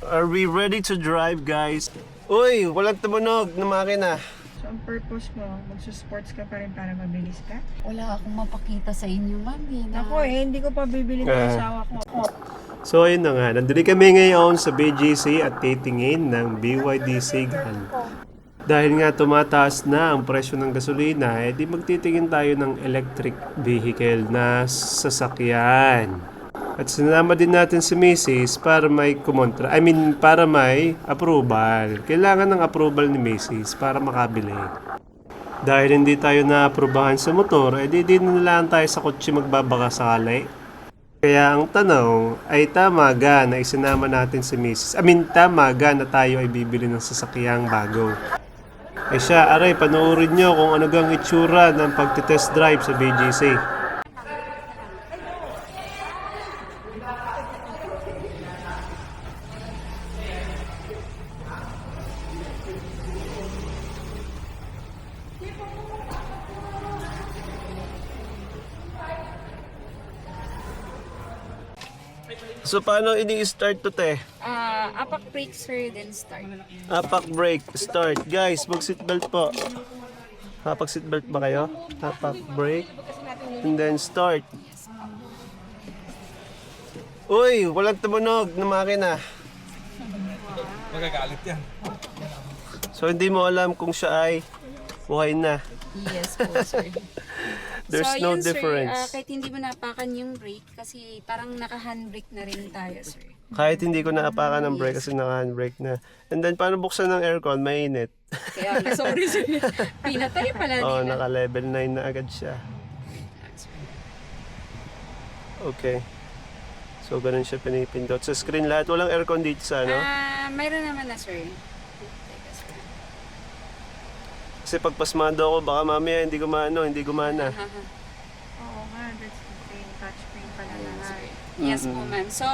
Are we ready to drive, guys? Uy, walang tumunog na makina. So, ang purpose mo, magsusports ka pa rin para mabilis ka? Wala akong mapakita sa inyo, mami. Ako hindi ko pa bibili ng asawa ko. So ayun na nga, nandun kami ngayon sa BGC at titingin ng BYD Sigan. Dahil nga tumataas na ang presyo ng gasolina, di magtitingin tayo ng electric vehicle na sasakyan. At sinama din natin si Mrs. para may para may approval. Kailangan ng approval ni Mrs. para makabili. Dahil hindi tayo na-aprobahan sa motor, di na lang tayo sa kotse magbabaka sakali. Kaya ang tanong ay tama ga na isinama natin si Mrs. Tama ga na tayo ay bibili ng sasakyang bago. Eh siya, aray, panoorin nyo kung ano gang itsura ng pagtitest drive sa BGC. So paano ini-start to te? Apak brake, sir, then start. Hapak brake, start. Guys, mag seatbelt po. Hapak seatbelt ba kayo? Hapak brake, and then start. Uy, walang tumunog na makina. Magagalit yan. So hindi mo alam kung siya ay buhay na. Yes po, sir. There's so, no yun, difference. Sir, kahit hindi mo napakan yung brake, kasi parang naka-handbrake na rin tayo, sir. Kahit hindi ko naapakan ng brake kasi naka-handbrake na. And then paano buksan ng aircon? Mainit. Kaya, sorry, sir. Pinatay pala Oh, nila. naka-level 9 na agad siya. Okay. So, ganun siya pinipindot. Sa screen lahat, walang aircon dito sa ano? Mayroon naman na, sir. Kasi pag pasmado ako, baka mamaya hindi gumana. Oo nga, that's the thing. Touchscreen pala lahat. Yes po, ma'am. So,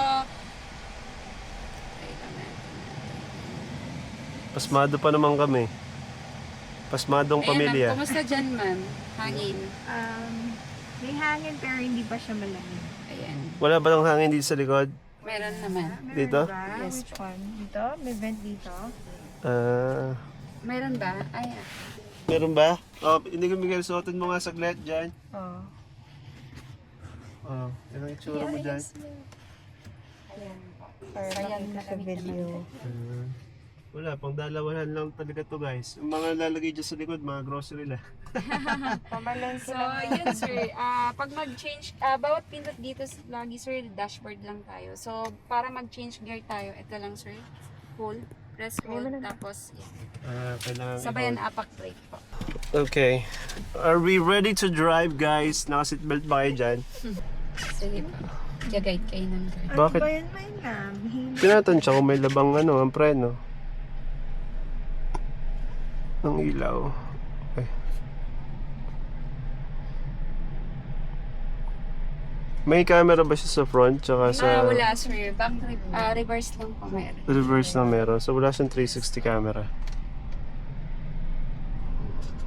wait a minute. Pasmado pa naman kami. Pasmadong Ayan, pamilya. ma'am. Kumusta dyan, ma'am? Hangin. May hangin pero hindi pa siya malamig. Ayan. Wala ba lang hangin dito sa likod? Meron naman. Meron Dito? ba? Yes. Which one? Dito? May vent dito? Meron ba? Ay, Meron ba? Oh, hindi ko Miguel, suotin mo nga saglit dyan. Oo. Oh, yan ang itsura mo dyan. Para makita sa video. Wala, pang dalawahan lang talaga to guys. Yung mga lalagay dyan sa likod, mga grocery lang. Pamalengke so, lang. yun, sir. Pag mag-change, bawat pindot dito, lagi, sir, dashboard lang tayo. So, para mag-change gear tayo, ito lang, sir. Hold, press hold, tapos, Kailangan sabayan apak brake po. Okay. Are we ready to drive, guys? Naka-seatbelt ba kayo dyan? Sige po. Jagay kayo ng guard. Ano Bakit? ba yun, may lang? Tinatansya kung may labang ang preno. Ang ilaw. Okay. May camera ba siya sa front? Tsaka sa Wala, sir. Back reverse lang po meron. reverse na meron. So wala siyang 360 camera.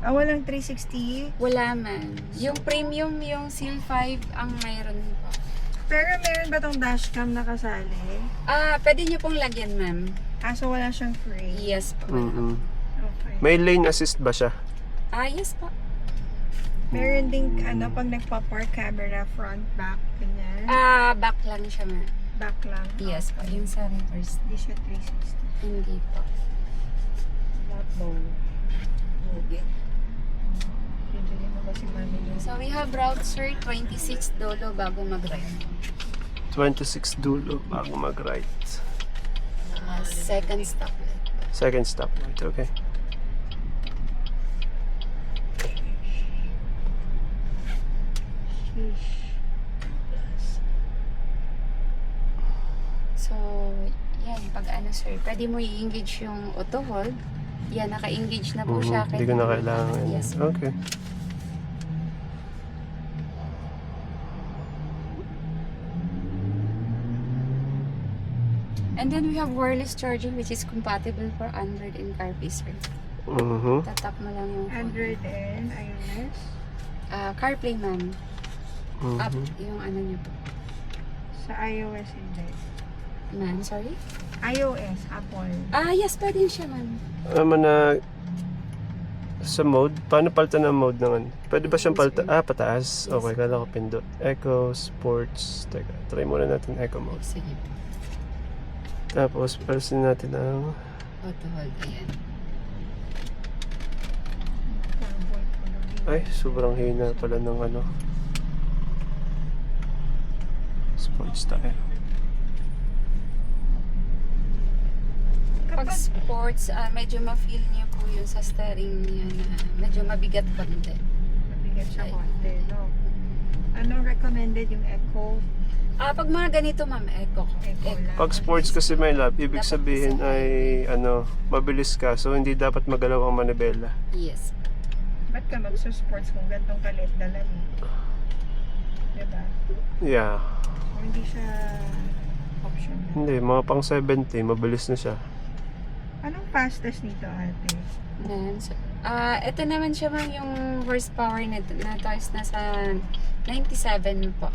Walang 360? Wala man. Yung premium, yung Seal 5 ang mayroon po. Pero meron ba tong dashcam na kasali? Pwede niyo pong lagyan, ma'am. So wala siyang free? Yes po. Mm-mm. Okay. May lane assist ba siya? Yes po. Meron ding pag nagpa-park camera, front, back, ganyan. Back lang siya, ma'am. Back lang. Yes po. Yung sa reverse. Hindi siya 360. Hindi po. Okay. Bibili mo ba si Mami yung So, we have route, sir, 26 dolo bago mag-right. 26 dulo bago mag-right. Second stop. Second stop right, okay. So, yan, pag sir, pwede mo i-engage yung auto hold. Yan, naka-engage na po siya. Hindi ko na kailangan. Yes. Okay. And then we have wireless charging which is compatible for Android and CarPlay, sir. Tatap mo lang yung phone. Android and iOS? CarPlay, ma'am. Up yung niyo po. Sa iOS hindi. Ma'am, sorry? iOS, Apple. Yes, pwede siya, ma'am. Na sa mode, paano palitan ng mode ng ano? Pwede ba siyang palitan? Pataas. Okay, kala ko pindot. Eco, Sports. Teka, try muna natin Eco mode. Sige. Tapos, palisin natin ang Auto hold, ayan. ay, sobrang hina pala ng ano. Sports tayo. Pag sports, medyo ma-feel niyo po yun sa steering niya na medyo mabigat konti. Mabigat siya konti, no? Anong recommended yung Echo? Pag mga ganito, ma'am, eco. Eco lang. Pag sports kasi may lap, ibig Dapat sabihin kasi- ay ano, mabilis ka. So, hindi dapat magalaw ang manibela. Yes. Ba't ka magsusports kung gantong kalit na lang? Diba? Yeah. O hindi siya option. Hindi, mga pang 70, mabilis na siya. Anong fastest nito, ate? Then, so, ito naman siya ma'am yung horsepower na tayo nasa 97 po.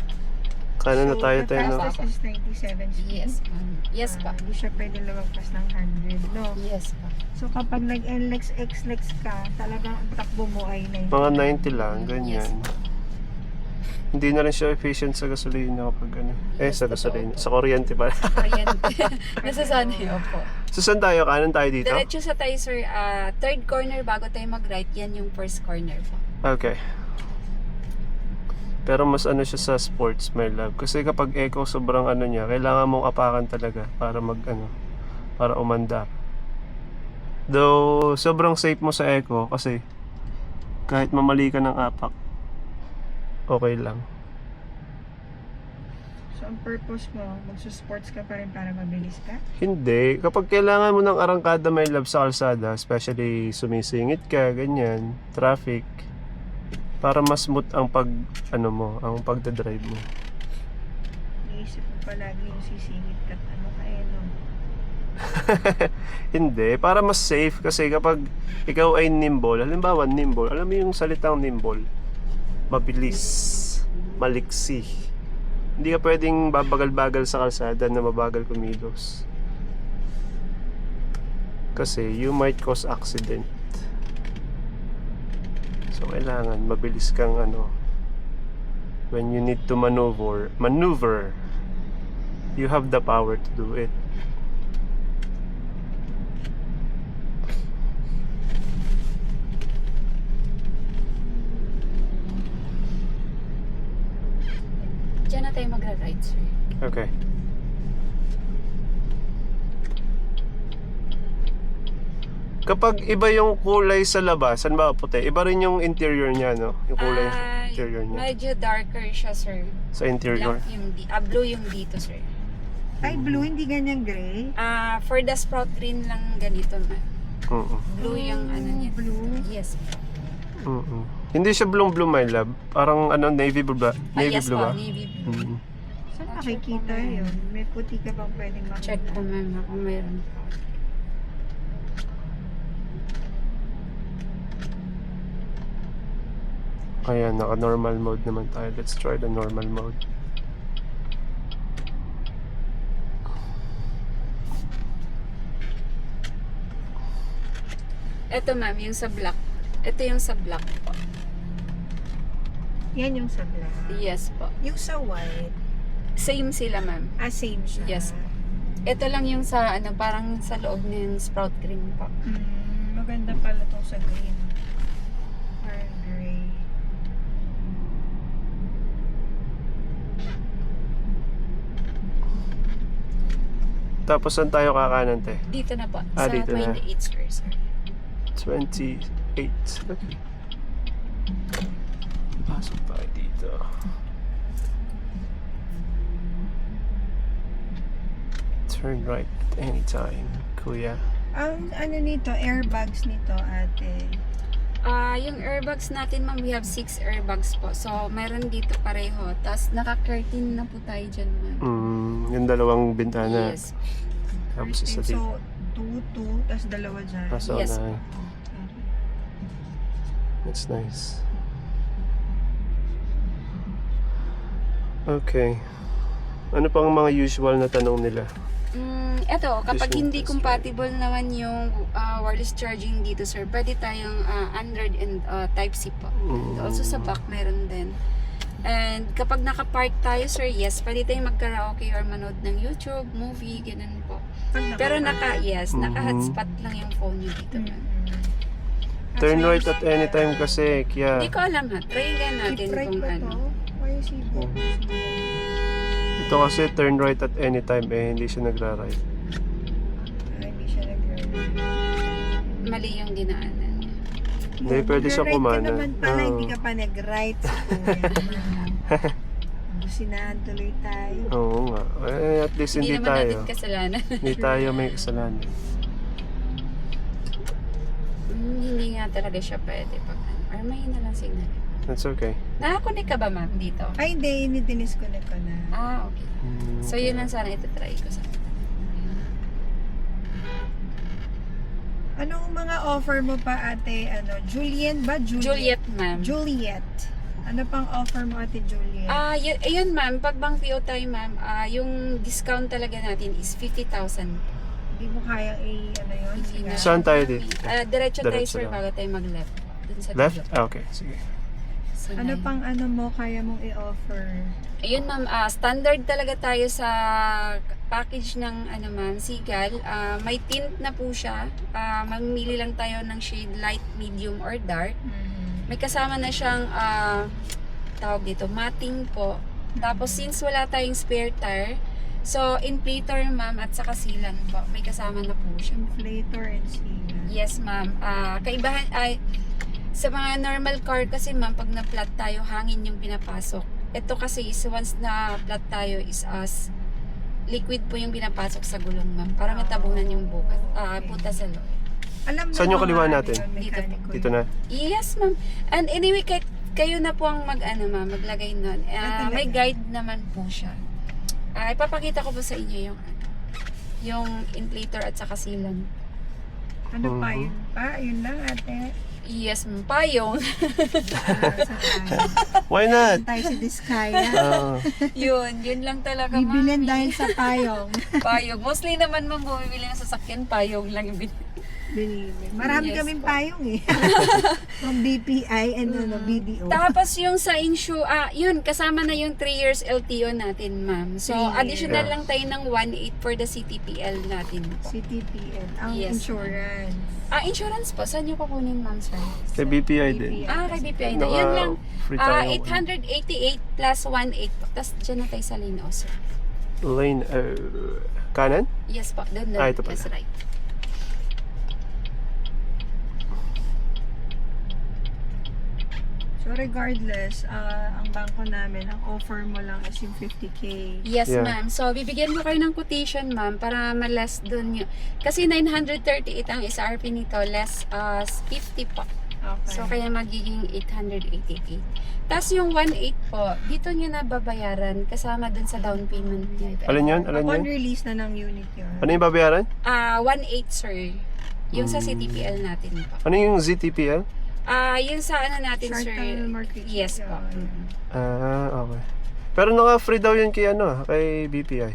Kanan na tayo the tayo, no? fastest is 97 speed. Yes, ma'am. Yes pa. Hindi siya pwede lumagpas ng 100, no? Yes pa. So kapag nag-NLEX, XLEX ka, talagang ang takbo mo ay 90. Mga 90 lang, ganyan. Yes. Hindi na rin siya efficient sa gasolina kapag ano. Yes, Sa gasolina. Sa kuryente pala. Kuryente. Nasasanay ako. So, saan tayo? Kanan tayo dito? Diretso sa tayo, sir. Third corner bago tayo mag-right. Yan yung first corner po. Okay. Pero mas ano siya sa sports, my love. Kasi kapag eco, sobrang ano niya, kailangan mong apakan talaga para mag ano, para umandar. Though, sobrang safe mo sa eco kasi kahit mamali ka ng apak, okay lang. So ang purpose mo, magsusports ka pa rin para mabilis ka? Hindi. Kapag kailangan mo ng arangkada, my love, sa kalsada, especially sumisingit ka, ganyan, traffic, para mas smooth ang pag, ano mo, ang pagdadrive mo. Iisip mo palagi yung sisingit ka, ano kaya no? Hindi, para mas safe kasi kapag ikaw ay nimble, halimbawa nimble, alam mo yung salitang nimble, mabilis, maliksi. Hindi ka pwedeng babagal-bagal sa kalsada na mabagal kumilos. Kasi you might cause accident. So kailangan mabilis kang ano, when you need to maneuver, you have the power to do it. Diyan na tayo magra-right, sir. Okay. Kapag iba yung kulay sa labas, ba puti, iba rin yung interior niya, no? Yung kulay sa interior niya. Medyo darker siya, sir. Sa interior. Black yung blue yung dito, sir. Ay, blue, hindi ganyan gray? For the sprout green lang ganito, ma'am. Mm-mm. Blue yung ano niya. Blue? Yes. Mm-mm. Hindi siya blue, my love. Parang ano, navy blue ba? Navy Yes blue po, ba? navy blue. Mm. Saan makikita yun? May puti ka bang pwedeng makita? Check ko, ma'am, kung meron. Ayan, naka-normal mode naman tayo. Let's try the normal mode. Ito, ma'am, yung sa black. Ito yung sa black po. Yan yung sa black. Yes po. Yung sa white, Same sila, ma'am. same siya. Yes. Ito lang yung sa ano, parang sa loob ng sprout green po. Maganda pala tong sa green. Or gray. Tapos saan tayo kakanan, te? Dito na po. Ah, Sa dito na. 28 square, sir. 28. Okay. Pasok tayo dito. Turn right anytime, kuya. Ang ano nito, airbags nito, ate. Yung airbags natin, ma'am, we have 6 airbags po. So, meron dito pareho. Tapos, naka-curtain na po tayo dyan, ma'am. Yung dalawang bintana. Yes. Tapos isa dito. So, 2, tapos dalawa dyan. Nasa Yes. unahan. That's nice. Okay. Ano pang mga usual na tanong nila? Eto, kapag Additional hindi test compatible naman yung wireless charging dito, sir, pwede tayong Android and Type-C po. Also sa back, meron din. And kapag nakapark tayo, sir, yes, pwede tayong mag-karaoke or manood ng YouTube, movie, ganun po. Pero naka-hotspot lang yung phone nyo dito. ma'am. Turn right at any time kasi, kaya Hindi ko alam ha. Try nga natin Keep right kung ba ano. to? Why is he ito kasi turn right at any time hindi siya nagra-right. Hindi siya nag-right. Mali yung dinaanan. Hindi, pwede siya kumana. naman pala, Oo. hindi ka pa nag-right. Businahan tuloy tayo. Oo nga. At least Hindi hindi naman tayo. natin kasalanan. Hindi tayo may kasalanan. Hindi nga talaga siya pwede pag ano. Or may na lang signal. That's okay. Nakakunik ka ba, ma'am, dito? Ay, hindi. Ini-disconnect ko na. Okay. So, yun lang sana ito-try ko sa Anong mga offer mo pa, ate? Juliet ba? Juliet, ma'am. Juliet. Ano pang offer mo, ate Juliet? Ayun, ma'am. Pag bang PO tayo, ma'am, yung discount talaga natin is 50,000. Hindi mo kaya yun? Hindi na. Saan tayo dito? Diretso tayo, Diretso sir, lang. bago tayo mag-left. Dun sa Left? dulo. Okay, sige. So, Ano nine. pang mo kaya mong i-offer? Ayun, ma'am, standard talaga tayo sa package ng ma'am, Seagull. May tint na po siya. Mamili lang tayo ng shade light, medium, or dark. May kasama na siyang tawag dito, matting po. Tapos since wala tayong spare tire, so inflator, ma'am, at saka sealant po. May kasama na po siya. Inflator and sealant. Yes, ma'am. Kaibahan ay sa mga normal car kasi, ma'am, pag na-flat tayo, hangin yung pinapasok. Ito kasi is once na flat tayo is liquid po yung pinapasok sa gulong, ma'am, para matabunan yung butas, butas sa loob. Alam Saan yung kaliwa natin? Dito na. Yes, ma'am. And anyway, kayo na po ang ma'am, maglagay nun. Talaga? May guide naman po siya. Ipapakita ko po sa inyo yung inflator at saka sealant. Ano pa yun pa? Yun lang, ate. Yes, ma'am. Payong. Sa tayo. Why not? Tayo sa Diskaya. yun lang talaga, ma'am. Bibilin dahil sa payong. Payong. Mostly naman, ma'am, bumibili ng sasakyan, payong lang yung binili. Binili. Marami Yes, kaming po. payong eh. From BPI and BDO. Tapos yung sa insure, yun, kasama na yung 3 years LTO natin, ma'am. So, 3 years. additional Yeah. lang tayo ng 1.8 for the CTPL natin po. CTPL. Ang Yes. insurance. Insurance po. Saan nyo kukunin, ma'am, sir? Kay BPI din. Kay BPI na. Yun lang. Free tayo. 888 plus 1.8 po. Tapos dyan na tayo sa lane, sir. Lane, kanan? Yes po. Doon. Ito pala. That's right. So regardless, ang bangko namin, ang offer mo lang is yung 50K. Yes, Yeah. ma'am. So, bibigyan ko kayo ng quotation, ma'am, para ma-less dun yun. Kasi 938 ang SRP nito, less 50 po. Okay. So, kaya magiging 888. Tapos yung 1.8 po, dito nyo na babayaran kasama dun sa down payment niya. Alin yun? Alin Upon yun? release na ng unit yun. Ano yung babayaran? 1.8, sir. Yung sa CTPL natin po. Ano yung ZTPL? Yung sa natin, sir. Short-term mortgage. Yes po. Yun. Okay. Pero naka-free daw yun kay BPI.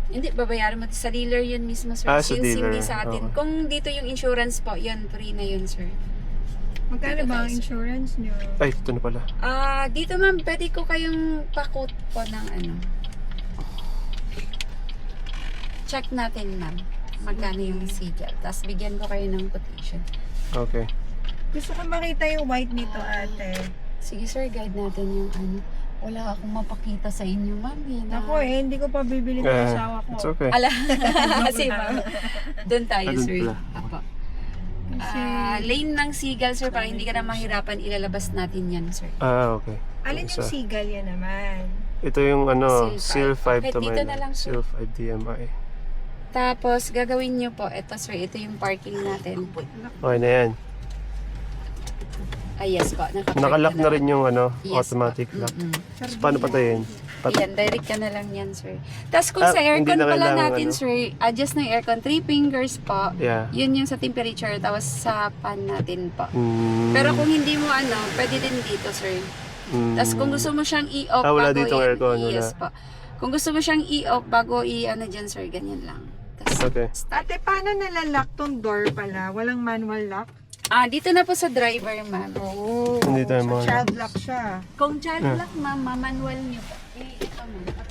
Hindi, babayaran mo. Sa dealer yun mismo, sir. Sa Since dealer. hindi sa atin. Okay. Kung dito yung insurance po, yun, free na yun, sir. Magkano ba ang insurance nyo? Ay, ito na pala. Dito, ma'am, pwede ko kayong pakot po ng check natin, ma'am. Magkano yung Seagull. Tapos bigyan ko kayo ng quotation. Okay. Gusto ko makita yung white nito, ate. Sige, sir, guide natin yung Wala akong mapakita sa inyo, ma'am. Ako hindi ko pa bibili ng asawa ko. It's okay. Ala, kasi ma'am. Doon tayo, Doon sir. pala. Apo. Kasi, Lane ng Seagull, sir, para hindi ka na mahirapan, ilalabas natin yan, sir. Okay. alin yung Seagull yan naman? Ito yung Seal Seal 5 5. to Dito na lang, sir. Seal 5 DMI. Tapos, gagawin nyo po, ito, sir, ito yung parking natin. Okay na yan. Yes po. Nakalock na rin yung Yes, automatic po. lock. Mm-mm. So, paano patayin? Yan, direct ka na lang yan, sir. Tapos kung sa hindi aircon na pala kailangan, natin, sir, adjust ng aircon, 3 fingers po. Yeah. Yun yung sa temperature, tapos sa pan natin po. Mm, Pero kung hindi mo pwede din dito, sir. mm, Tapos kung gusto mo siyang i-off, wala bago ditong yan, aircon, wala. yes po. Kung gusto mo siyang i-off bago i-ano dyan, sir, ganyan lang. Tas, Okay. Ate, paano nalalak tong door pala? Walang manual lock? dito na po sa driver, ma'am. Oo. Hindi tayo So, manual. child lock siya. Kung child lock, ma'am, manual niyo po. Ito, ma'am.